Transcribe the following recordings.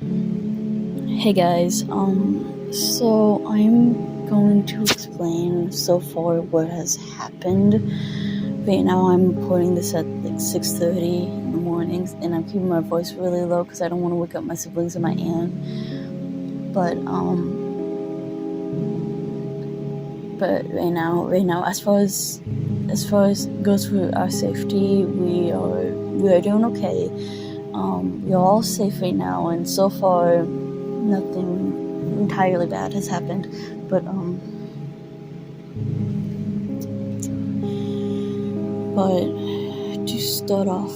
Hey guys, so I'm going to explain so far what has happened. Right now I'm recording this at like 6:30 in the mornings, and I'm keeping my voice really low because I don't want to wake up my siblings and my aunt. But right now, as far as goes for our safety, we are doing okay. We're all safe right now, and so far, nothing entirely bad has happened. But to start off,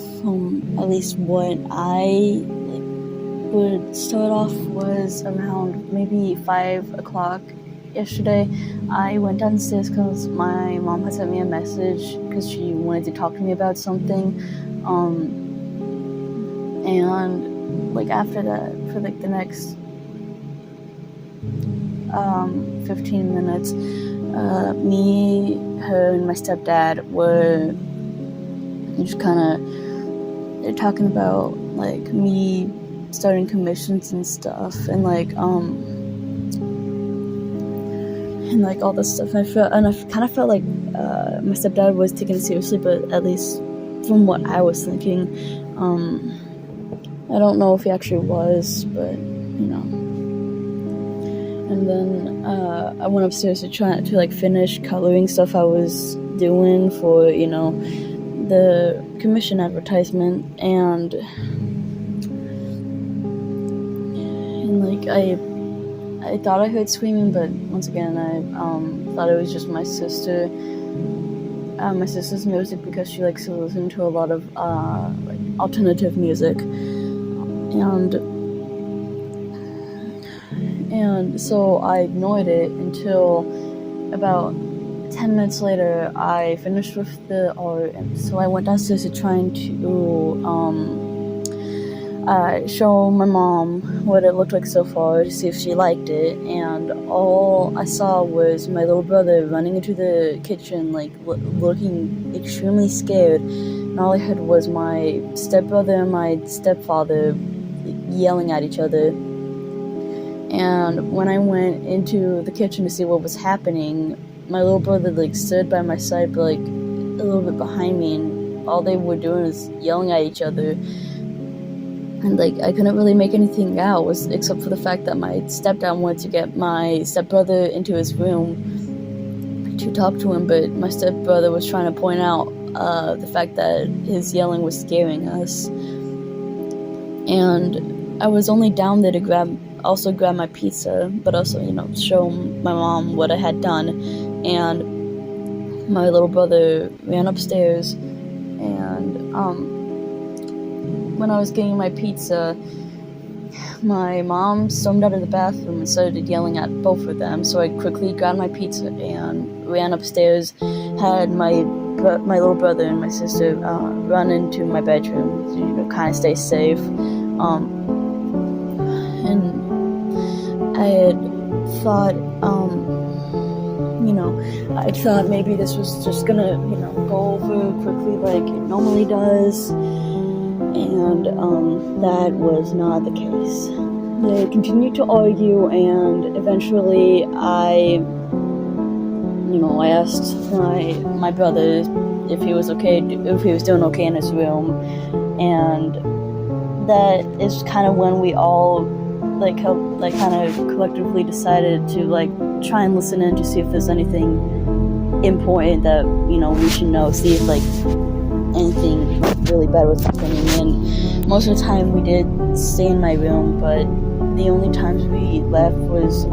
at least what I would start off was around maybe 5 o'clock yesterday. I went downstairs because my mom had sent me a message because she wanted to talk to me about something. And like after that, for like the next 15 minutes, me, her, and my stepdad were just kind of talking about like me starting commissions and stuff, and like all this stuff. I kind of felt like my stepdad was taking it seriously, but at least from what I was thinking, I don't know if he actually was, but And then I went upstairs to try to like finish coloring stuff I was doing for the commission advertisement, and like I thought I heard screaming, but once again I thought it was just my sister. My sister's music, because she likes to listen to a lot of like alternative music, and so I ignored it until about 10 minutes later. I finished with the art, and so I went downstairs to trying to show my mom what it looked like so far to see if she liked it, and all I saw was my little brother running into the kitchen, like looking extremely scared, and all I heard was my stepbrother and my stepfather yelling at each other. And when I went into the kitchen to see what was happening, my little brother like stood by my side, but like a little bit behind me, and all they were doing was yelling at each other. And like I couldn't really make anything out, except for the fact that my stepdad wanted to get my stepbrother into his room to talk to him, but my stepbrother was trying to point out the fact that his yelling was scaring us. And I was only down there to grab my pizza, but also show my mom what I had done. And my little brother ran upstairs, and when I was getting my pizza, my mom stormed out of the bathroom and started yelling at both of them. So I quickly grabbed my pizza and ran upstairs, had my little brother and my sister run into my bedroom to kind of stay safe. And I had thought, I thought maybe this was just gonna, go over quickly like it normally does, and that was not the case. They continued to argue, and eventually I asked my brother if he was doing okay in his room, and that is kind of when we all kind of collectively decided to try and listen in to see if there's anything important that we should know, see if anything really bad was happening. And most of the time we did stay in my room, but the only times we left was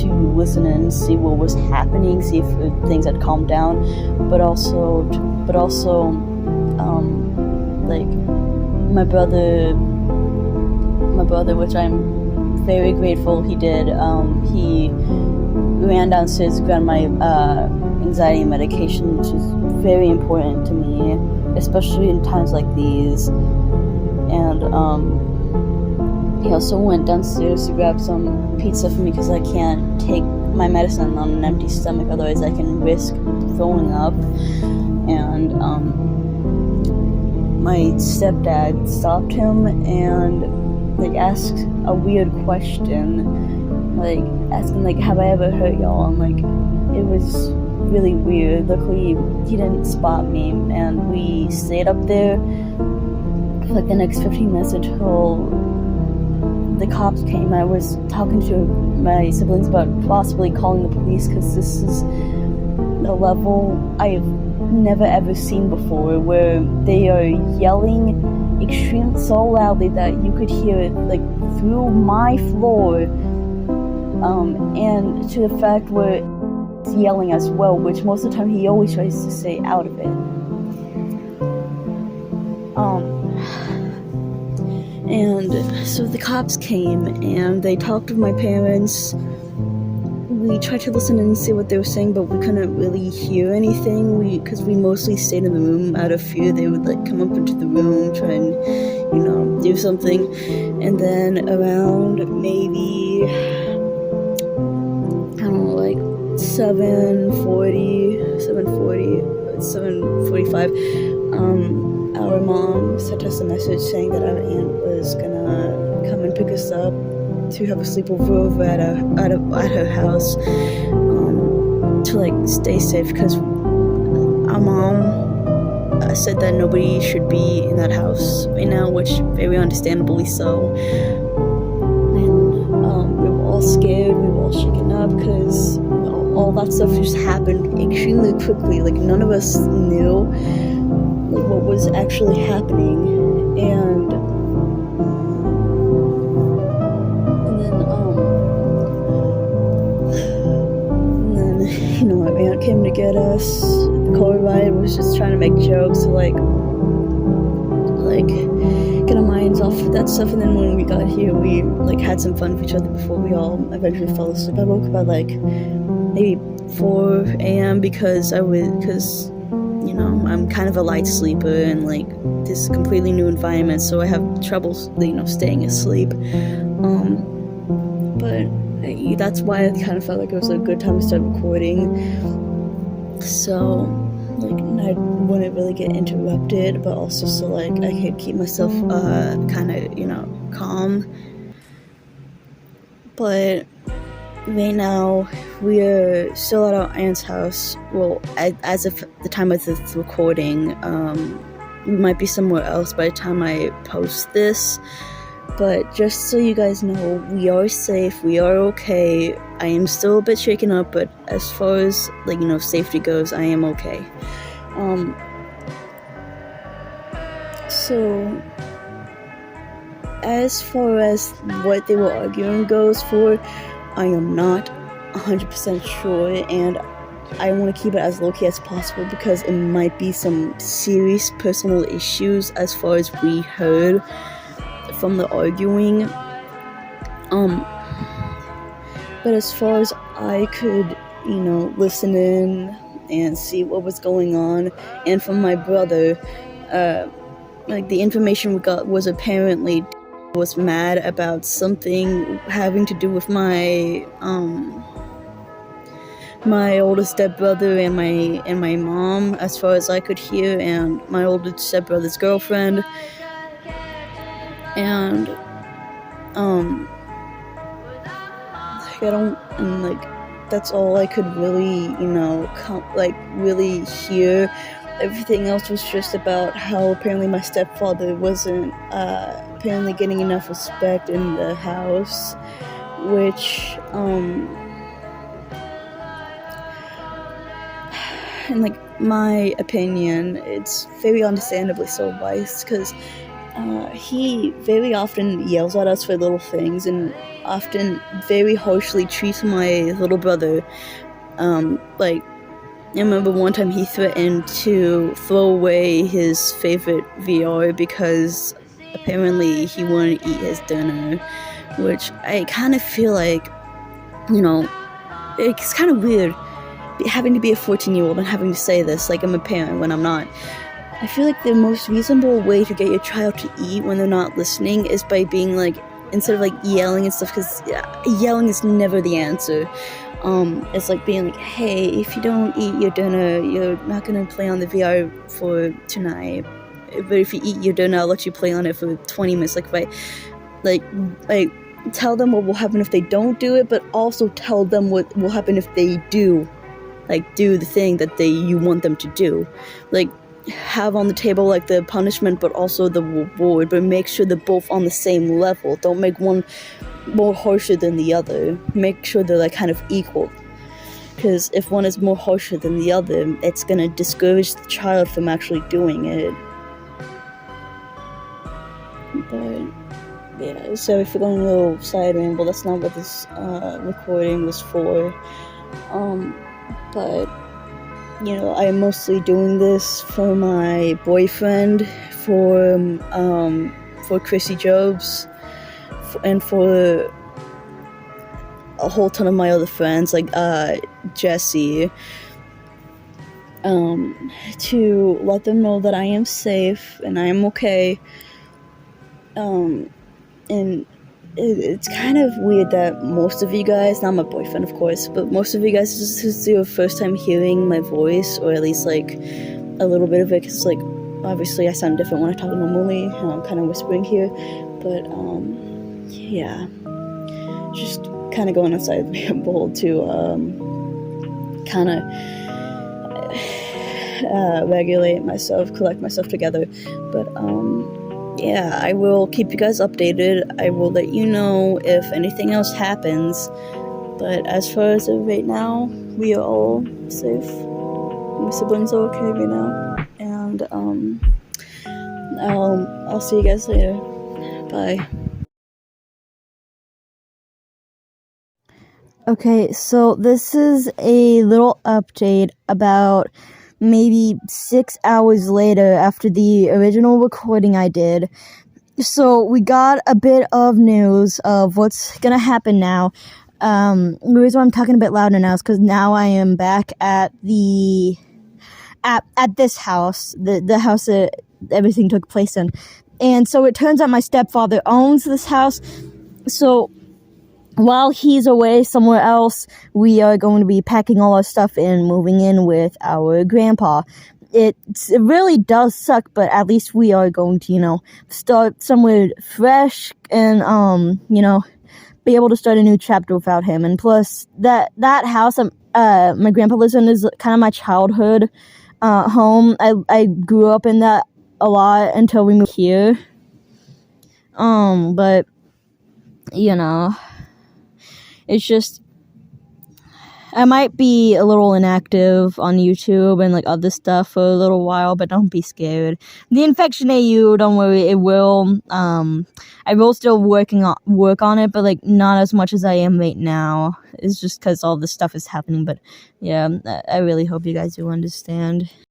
to listen in, see what was happening, see if things had calmed down, but also my brother, which I'm very grateful he did, he ran downstairs to grab my anxiety medication, which is very important to me, especially in times like these. And he also went downstairs to grab some pizza for me, because I can't take my medicine on an empty stomach, otherwise I can risk throwing up. And my stepdad stopped him, and like ask a weird question, like asking like, have I ever hurt y'all? And like it was really weird. Luckily he didn't spot me, and we stayed up there for like the next 15 minutes until the cops came. I was talking to my siblings about possibly calling the police, because this is a level I've never ever seen before, where they are yelling so loudly that you could hear it like through my floor, and to the fact where it's yelling as well, which most of the time he always tries to stay out of it. And so the cops came and they talked with my parents. We tried to listen and see what they were saying, but we couldn't really hear anything, because we mostly stayed in the room out of fear they would like come up into the room, try and, you know, do something. And then around maybe, I don't know, like 7:45, our mom sent us a message saying that our aunt was gonna come and pick us up to have a sleepover over at her house, to like stay safe, because our mom said that nobody should be in that house right now, which very understandably so. And we were all scared, we were all shaken up, because all that stuff just happened extremely quickly. Like none of us knew like what was actually happening. And then you know, my aunt came to get us. The car ride was just trying to make jokes to like get our minds off of that stuff. And then when we got here, we like had some fun with each other before we all eventually fell asleep. I woke up at like maybe 4 a.m. because you know, I'm kind of a light sleeper, and like this is a completely new environment, so I have trouble, you know, staying asleep. But that's why I kind of felt like it was a good time to start recording, so like I wouldn't really get interrupted, but also so like I could keep myself kind of, you know, calm. But right now we are still at our aunt's house. Well, as of the time of this recording, we might be somewhere else by the time I post this. But just so you guys know, we are safe, we are okay. I am still a bit shaken up, but as far as like, you know, safety goes, I am okay. So as far as what they were arguing goes for, I am not 100% sure, and I want to keep it as low-key as possible, because it might be some serious personal issues as far as we heard from the arguing. But as far as I could, you know, listen in and see what was going on, and from my brother, like the information we got was apparently was mad about something having to do with my my oldest stepbrother and my mom, as far as I could hear, and my oldest stepbrother's girlfriend. And that's all I could really, you know, really hear. Everything else was just about how apparently my stepfather wasn't apparently getting enough respect in the house, which in like my opinion, it's very understandably so biased, because he very often yells at us for little things, and often very harshly treats my little brother. Like, I remember one time he threatened to throw away his favorite VR because apparently he wouldn't eat his dinner, which I kind of feel like, you know, it's kind of weird having to be a 14-year-old and having to say this like I'm a parent when I'm not. I feel like the most reasonable way to get your child to eat when they're not listening is by being like, instead of like yelling and stuff, because yelling is never the answer. It's like being like, hey, if you don't eat your dinner, you're not gonna play on the VR for tonight. But if you eat your dinner, I'll let you play on it for 20 minutes. Like like tell them what will happen if they don't do it, but also tell them what will happen if they do, like, do the thing that you want them to do. Like, have on the table, like, the punishment, but also the reward, but make sure they're both on the same level. Don't make one more harsher than the other. Make sure they're, like, kind of equal. Because if one is more harsher than the other, it's gonna discourage the child from actually doing it. But yeah, sorry for going a little side ramble. That's not what this recording was for. But you know, I'm mostly doing this for my boyfriend, for Chrissy Jobs, and for a whole ton of my other friends, like Jesse, to let them know that I am safe and I am okay. And it's kind of weird that most of you guys, not my boyfriend of course, but most of you guys, this is your first time hearing my voice, or at least like a little bit of it, because like obviously I sound different when I talk normally, and I'm kind of whispering here, but yeah, just kind of going outside ramble to kind of regulate myself, collect myself together, but yeah, I will keep you guys updated. I will let you know if anything else happens. But as far as of right now, we are all safe. My siblings are okay right now. And I'll see you guys later. Bye. Okay, so this is a little update about maybe 6 hours later after the original recording I did. So we got a bit of news of what's gonna happen now. The reason why I'm talking a bit louder now is because now I am back at at this house, the house that everything took place in. And so it turns out my stepfather owns this house. So while he's away somewhere else, we are going to be packing all our stuff and moving in with our grandpa. It really does suck, but at least we are going to, you know, start somewhere fresh and, you know, be able to start a new chapter without him. And plus, that house my grandpa lives in is kind of my childhood home. I grew up in that a lot until we moved here. But, you know, it's just, I might be a little inactive on YouTube and like other stuff for a little while, but don't be scared. The infection AU, don't worry, it will. I will still work on it, but like not as much as I am right now. It's just because all this stuff is happening. But yeah, I really hope you guys do understand.